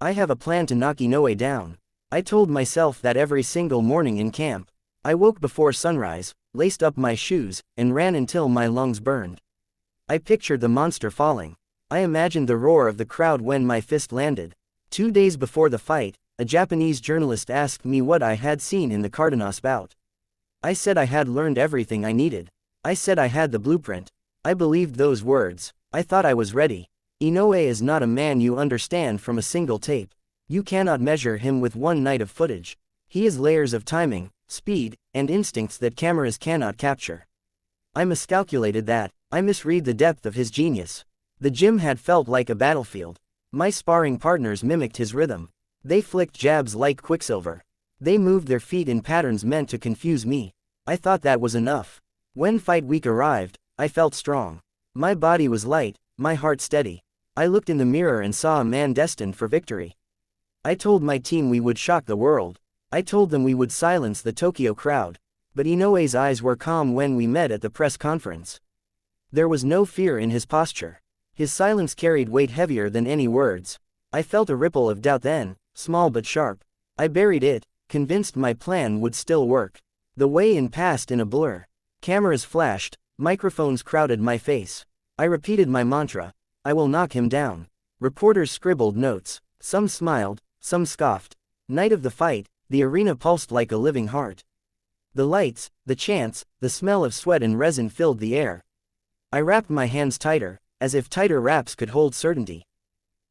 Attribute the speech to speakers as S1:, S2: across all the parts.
S1: I have a plan to knock Inoue down. I told myself that every single morning in camp. I woke before sunrise, laced up my shoes, and ran until my lungs burned. I pictured the monster falling. I imagined the roar of the crowd when my fist landed. 2 days before the fight, a Japanese journalist asked me what I had seen in the Cardenas bout. I said I had learned everything I needed. I said I had the blueprint. I believed those words. I thought I was ready. Inoue is not a man you understand from a single tape. You cannot measure him with one night of footage. He has layers of timing, speed, and instincts that cameras cannot capture. I miscalculated that. I misread the depth of his genius. The gym had felt like a battlefield. My sparring partners mimicked his rhythm. They flicked jabs like quicksilver. They moved their feet in patterns meant to confuse me. I thought that was enough. When fight week arrived, I felt strong. My body was light, my heart steady. I looked in the mirror and saw a man destined for victory. I told my team we would shock the world. I told them we would silence the Tokyo crowd. But Inoue's eyes were calm when we met at the press conference. There was no fear in his posture. His silence carried weight heavier than any words. I felt a ripple of doubt then, small but sharp. I buried it, convinced my plan would still work. The weigh-in passed in a blur. Cameras flashed, microphones crowded my face. I repeated my mantra, I will knock him down. Reporters scribbled notes. Some smiled, some scoffed. Night of the fight, the arena pulsed like a living heart. The lights, the chants, the smell of sweat and resin filled the air. I wrapped my hands tighter, as if tighter wraps could hold certainty.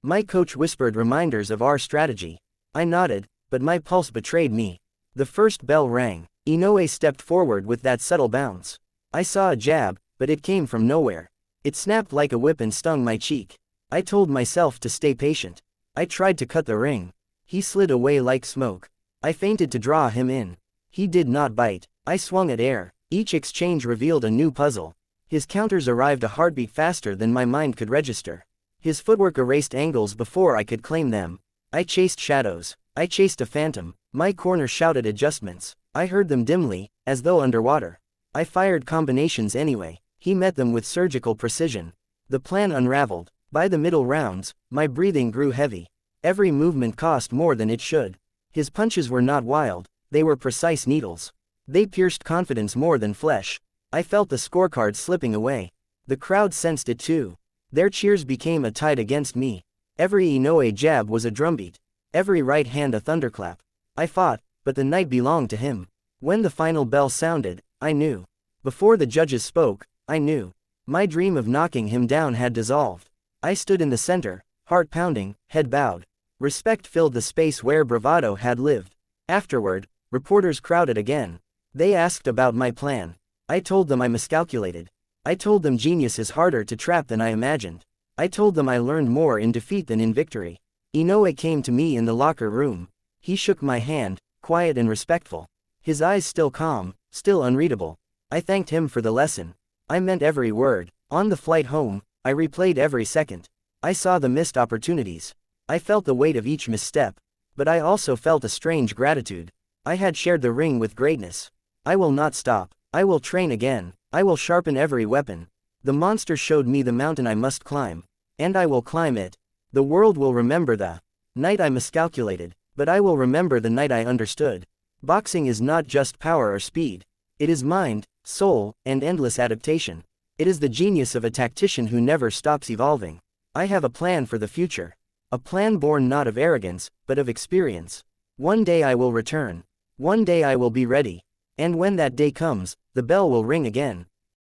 S1: My coach whispered reminders of our strategy. I nodded, but my pulse betrayed me. The first bell rang. Inoue stepped forward with that subtle bounce. I saw a jab, but it came from nowhere. It snapped like a whip and stung my cheek. I told myself to stay patient. I tried to cut the ring. He slid away like smoke. I feinted to draw him in. He did not bite. I swung at air. Each exchange revealed a new puzzle. His counters arrived a heartbeat faster than my mind could register. His footwork erased angles before I could claim them. I chased shadows. I chased a phantom. My corner shouted adjustments. I heard them dimly, as though underwater. I fired combinations anyway. He met them with surgical precision. The plan unraveled. By the middle rounds, my breathing grew heavy. Every movement cost more than it should. His punches were not wild, they were precise needles. They pierced confidence more than flesh. I felt the scorecard slipping away. The crowd sensed it too. Their cheers became a tide against me. Every Inoue jab was a drumbeat. Every right hand a thunderclap. I fought, but the night belonged to him. When the final bell sounded, I knew. Before the judges spoke, I knew. My dream of knocking him down had dissolved. I stood in the center, heart pounding, head bowed. Respect filled the space where bravado had lived. Afterward, reporters crowded again. They asked about my plan. I told them I miscalculated. I told them genius is harder to trap than I imagined. I told them I learned more in defeat than in victory. Inoue came to me in the locker room. He shook my hand, quiet and respectful. His eyes still calm, still unreadable. I thanked him for the lesson. I meant every word. On the flight home, I replayed every second. I saw the missed opportunities. I felt the weight of each misstep. But I also felt a strange gratitude. I had shared the ring with greatness. I will not stop. I will train again. I will sharpen every weapon. The monster showed me the mountain I must climb. And I will climb it. The world will remember the night I miscalculated, but I will remember the night I understood. Boxing is not just power or speed. It is mind, soul, and endless adaptation. It is the genius of a tactician who never stops evolving. I have a plan for the future. A plan born not of arrogance, but of experience. One day I will return. One day I will be ready. And when that day comes, the bell will ring again.